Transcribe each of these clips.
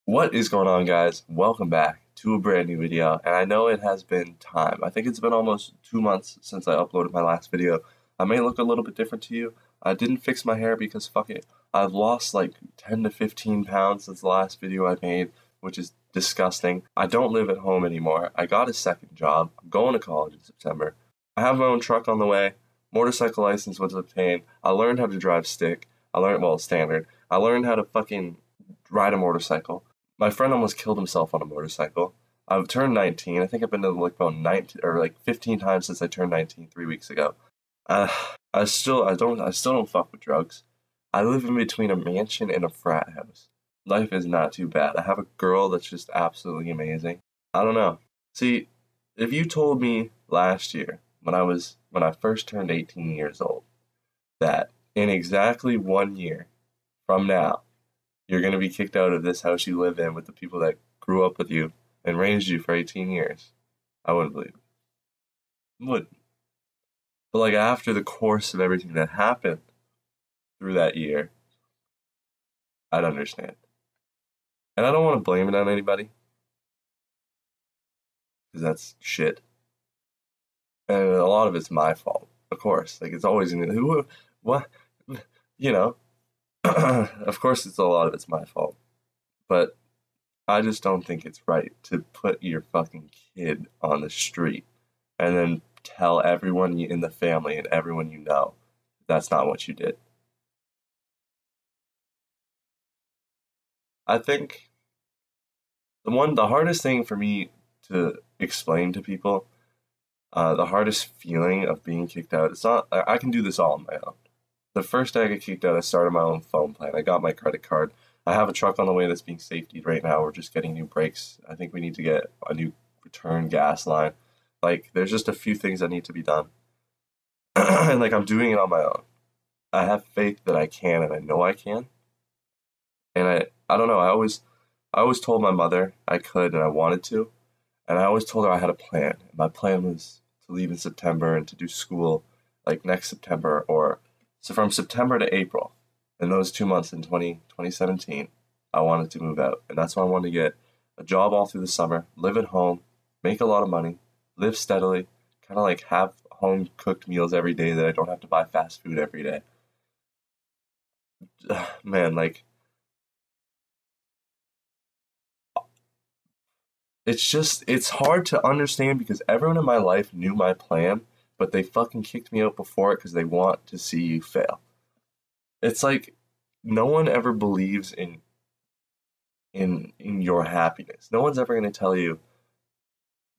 What is going on, guys? Welcome back to a brand new video. And I know it has been time. I think it's been almost 2 months since I uploaded my last video. I may look a little bit different to you. I didn't fix my hair because fuck it. I've lost like 10 to 15 pounds since the last video I made, which is disgusting. I don't live at home anymore. I got a second job. I'm going to college in September. I have my own truck on the way. Motorcycle license was obtained. I learned how to drive stick. Well, standard. I learned how to fucking ride a motorcycle. My friend almost killed himself on a motorcycle. I've turned 19. I think I've been to like about 19 or like 15 times since I turned 19 3 weeks ago. Uh, I still don't fuck with drugs. I live in between a mansion and a frat house. Life is not too bad. I have a girl that's just absolutely amazing. I don't know. See, if you told me last year when I first turned 18 years old that in exactly 1 year from now you're going to be kicked out of this house you live in with the people that grew up with you and raised you for 18 years, I wouldn't believe it. Wouldn't. But like after the course of everything that happened through that year, I'd understand. And I don't want to blame it on anybody, because that's shit. And a lot of it's my fault, of course. Like it's always what, you know. Of course, a lot of it's my fault, but I just don't think it's right to put your fucking kid on the street and then tell everyone in the family and everyone you know that's not what you did. I think the hardest thing for me to explain to people, the hardest feeling of being kicked out, it's not, I can do this all on my own. The first day I got kicked out, I started my own phone plan. I got my credit card. I have a truck on the way that's being safetied right now. We're just getting new brakes. I think we need to get a new return gas line. Like, there's just a few things that need to be done. And, like, I'm doing it on my own. I have faith that I can, and I know I can. And I don't know, I always told my mother I could and I wanted to. And I always told her I had a plan. And my plan was to leave in September and to do school, like, next September so from September to April, in those 2 months in 2017, I wanted to move out. And that's why I wanted to get a job all through the summer, live at home, make a lot of money, live steadily, kind of like have home cooked meals every day that I don't have to buy fast food every day. Man, like, it's hard to understand because everyone in my life knew my plan, but they fucking kicked me out before it because they want to see you fail. It's like no one ever believes in your happiness. No one's ever going to tell you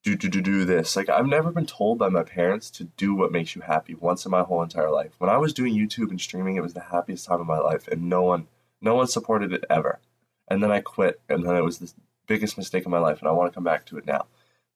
do this. Like I've never been told by my parents to do what makes you happy once in my whole entire life. When I was doing YouTube and streaming, it was the happiest time of my life, and no one supported it ever. And then I quit, and then it was the biggest mistake of my life, and I want to come back to it now.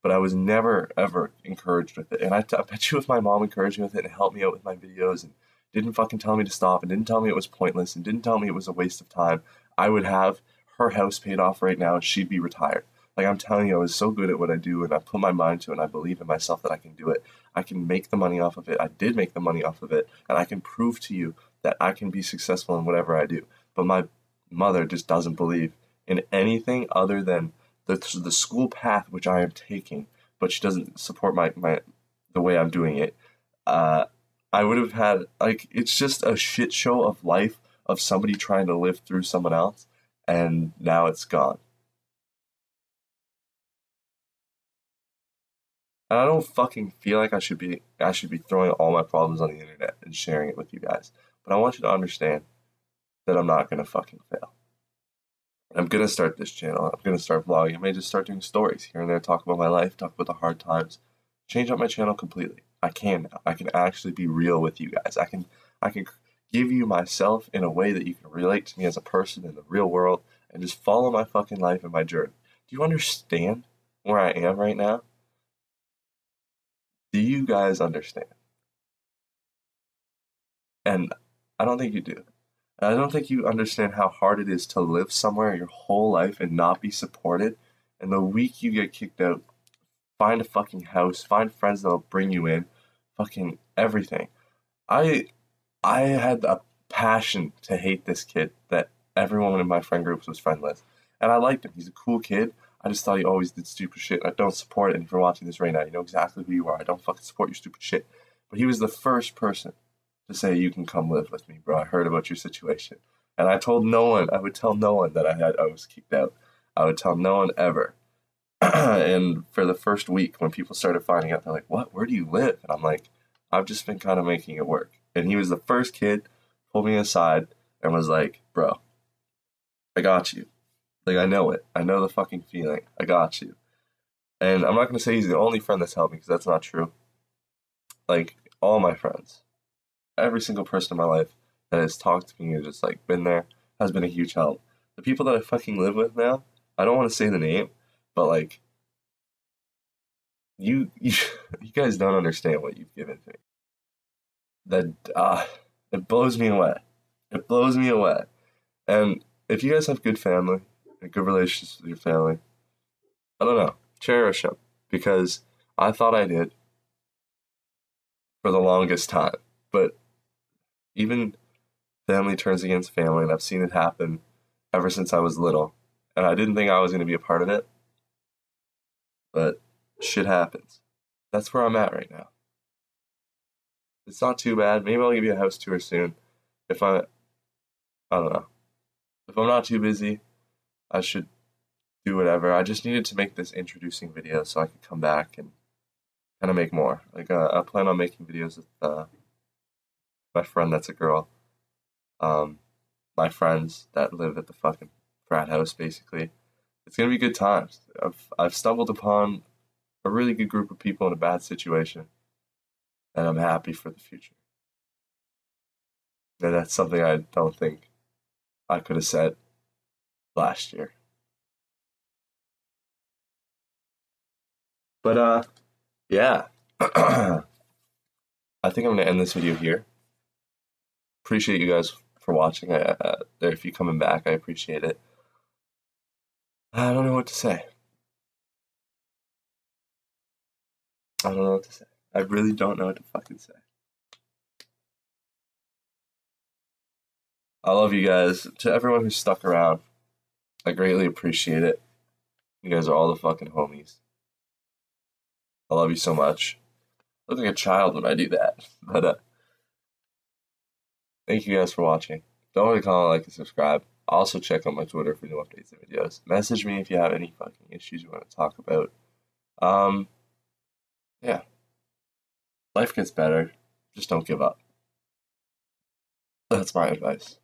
But I was never ever encouraged with it. And I bet you if my mom encouraged me with it and helped me out with my videos and didn't fucking tell me to stop and didn't tell me it was pointless and didn't tell me it was a waste of time, I would have her house paid off right now and she'd be retired. Like I'm telling you, I was so good at what I do and I put my mind to it and I believe in myself that I can do it. I can make the money off of it. I did make the money off of it, and I can prove to you that I can be successful in whatever I do. But my mother just doesn't believe in anything other than the school path which I am taking, but she doesn't support the way I'm doing it. I would have had, like, it's just a shit show of life of somebody trying to live through someone else, and now it's gone. And I don't fucking feel like I should be throwing all my problems on the internet and sharing it with you guys. But I want you to understand that I'm not gonna fucking fail. I'm gonna start this channel. I'm gonna start vlogging. I may just start doing stories here and there, talk about my life, talk about the hard times, change up my channel completely. I can now. I can actually be real with you guys. I can give you myself in a way that you can relate to me as a person in the real world and just follow my fucking life and my journey. Do you understand where I am right now? Do you guys understand? And I don't think you do. And I don't think you understand how hard it is to live somewhere your whole life and not be supported. And the week you get kicked out, find a fucking house, find friends that'll bring you in, fucking everything. I had a passion to hate this kid that everyone in my friend groups was friend with. And I liked him. He's a cool kid. I just thought he always did stupid shit. I don't support it. And if you're watching this right now, you know exactly who you are. I don't fucking support your stupid shit. But he was the first person to say, you can come live with me, bro. I heard about your situation. And I told no one, I would tell no one that I was kicked out. I would tell no one ever. And for the first week, when people started finding out, they're like, what? Where do you live? And I'm like, I've just been kind of making it work. And he was the first kid, pulled me aside, and was like, bro, I got you. Like, I know it. I know the fucking feeling. I got you. And I'm not going to say he's the only friend that's helped me, because that's not true. Like, all my friends, every single person in my life that has talked to me and just, like, been there has been a huge help. The people that I fucking live with now, I don't want to say the name, but, like, you guys don't understand what you've given to me. That, it blows me away. It blows me away. And if you guys have good family, and good relationships with your family, I don't know, cherish them. Because I thought I did for the longest time. But even family turns against family, and I've seen it happen ever since I was little. And I didn't think I was going to be a part of it. But shit happens. That's where I'm at right now. It's not too bad. Maybe I'll give you a house tour soon. I don't know. If I'm not too busy, I should do whatever. I just needed to make this introducing video so I could come back and kind of make more. Like, I plan on making videos with my friend that's a girl. My friends that live at the fucking frat house, basically. It's gonna be good times. I've stumbled upon a really good group of people in a bad situation, and I'm happy for the future. And that's something I don't think I could have said last year. But, yeah. I think I'm going to end this video here. Appreciate you guys for watching. If you're coming back, I appreciate it. I don't know what to say. I don't know what to say. I really don't know what to fucking say. I love you guys. To everyone who's stuck around, I greatly appreciate it. You guys are all the fucking homies. I love you so much. I look like a child when I do that. But, thank you guys for watching. Don't forget to comment, like, and subscribe. Also check out my Twitter for new updates and videos. Message me if you have any fucking issues you want to talk about. Yeah. Life gets better. Just don't give up. That's my advice.